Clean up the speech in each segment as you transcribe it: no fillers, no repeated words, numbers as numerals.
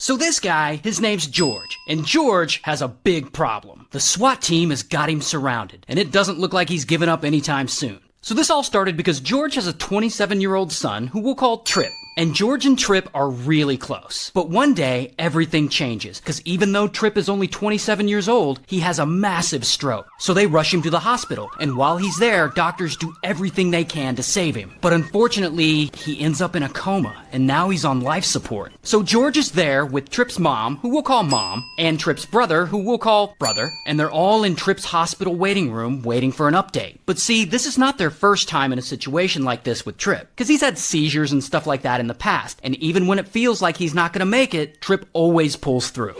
So this guy, his name's George, and George has a big problem. The SWAT team has got him surrounded, and it doesn't look like he's giving up anytime soon. So this all started because George has a 27-year-old son who we'll call Trip. And George and Trip are really close. But one day, everything changes, because even though Trip is only 27 years old, he has a massive stroke. So they rush him to the hospital, and while he's there, doctors do everything they can to save him. But unfortunately, he ends up in a coma, and now he's on life support. So George is there with Trip's mom, who we'll call Mom, and Trip's brother, who we'll call Brother, and they're all in Trip's hospital waiting room waiting for an update. But see, this is not their first time in a situation like this with Trip, because he's had seizures and stuff like that in the past, and even when it feels like he's not going to make it, Trip always pulls through.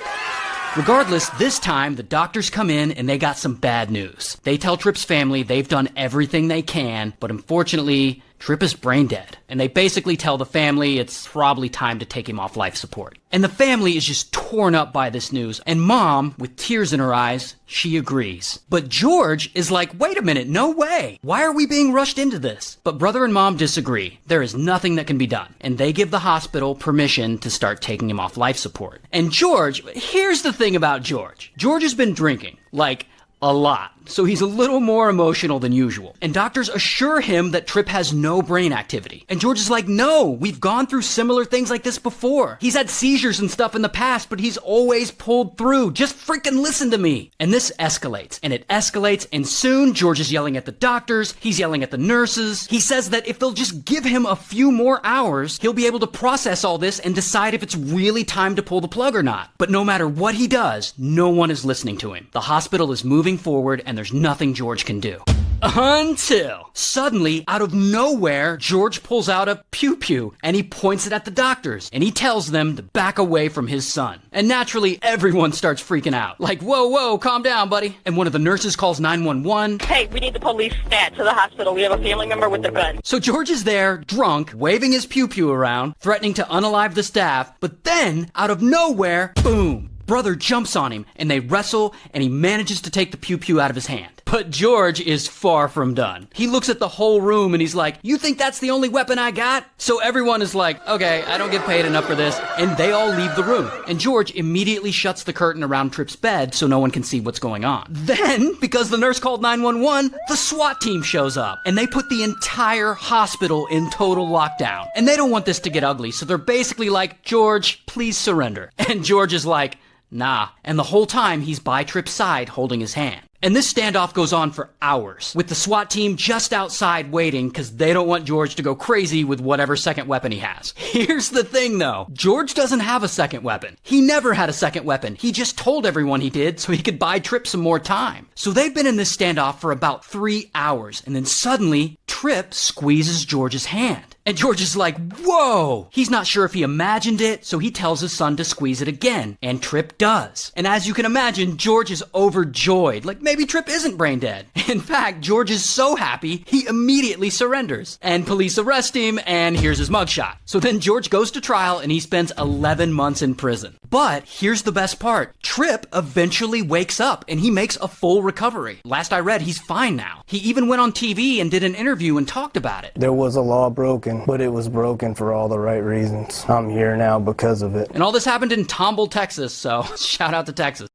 Regardless, this time the doctors come in and they got some bad news. They tell Trip's family they've done everything they can, but unfortunately, Trip is brain dead. And they basically tell the family it's probably time to take him off life support. And the family is just torn up by this news. And Mom, with tears in her eyes, she agrees. But George is like, wait a minute, no way. Why are we being rushed into this? But Brother and Mom disagree. There is nothing that can be done. And they give the hospital permission to start taking him off life support. And George, here's the thing about George. George has been drinking, like, a lot. So he's a little more emotional than usual. And doctors assure him that Trip has no brain activity. And George is like, no, we've gone through similar things like this before. He's had seizures and stuff in the past, but he's always pulled through. Just freaking listen to me. And this escalates, and it escalates, and soon George is yelling at the doctors. He's yelling at the nurses. He says that if they'll just give him a few more hours, he'll be able to process all this and decide if it's really time to pull the plug or not. But no matter what he does, no one is listening to him. The hospital is moving forward, and there's nothing George can do. Until suddenly, out of nowhere, George pulls out a pew-pew and he points it at the doctors and he tells them to back away from his son. And naturally, everyone starts freaking out. Like, whoa, calm down, buddy. And one of the nurses calls 911. Hey, we need the police stat to the hospital. We have a family member with a gun. So George is there, drunk, waving his pew-pew around, threatening to unalive the staff. But then, out of nowhere, boom. Brother jumps on him, and they wrestle, and he manages to take the pew-pew out of his hand. But George is far from done. He looks at the whole room, and he's like, you think that's the only weapon I got? So everyone is like, okay, I don't get paid enough for this, and they all leave the room. And George immediately shuts the curtain around Trip's bed so no one can see what's going on. Then, because the nurse called 911, the SWAT team shows up, and they put the entire hospital in total lockdown. And they don't want this to get ugly, so they're basically like, George, please surrender. And George is like, nah. And the whole time, he's by Trip's side holding his hand. And this standoff goes on for hours, with the SWAT team just outside waiting because they don't want George to go crazy with whatever second weapon he has. Here's the thing though, George doesn't have a second weapon. He never had a second weapon. He just told everyone he did so he could buy Trip some more time. So they've been in this standoff for about 3 hours, and then suddenly, Trip squeezes George's hand. And George is like, whoa! He's not sure if he imagined it, so he tells his son to squeeze it again. And Trip does. And as you can imagine, George is overjoyed. Like, maybe Trip isn't brain dead. In fact, George is so happy, he immediately surrenders. And police arrest him, and here's his mugshot. So then George goes to trial, and he spends 11 months in prison. But here's the best part. Trip eventually wakes up, and he makes a full recovery. Last I read, he's fine now. He even went on TV and did an interview and talked about it. There was a law broken, but it was broken for all the right reasons. I'm here now because of it. And all this happened in Tomball, Texas, so shout out to Texas.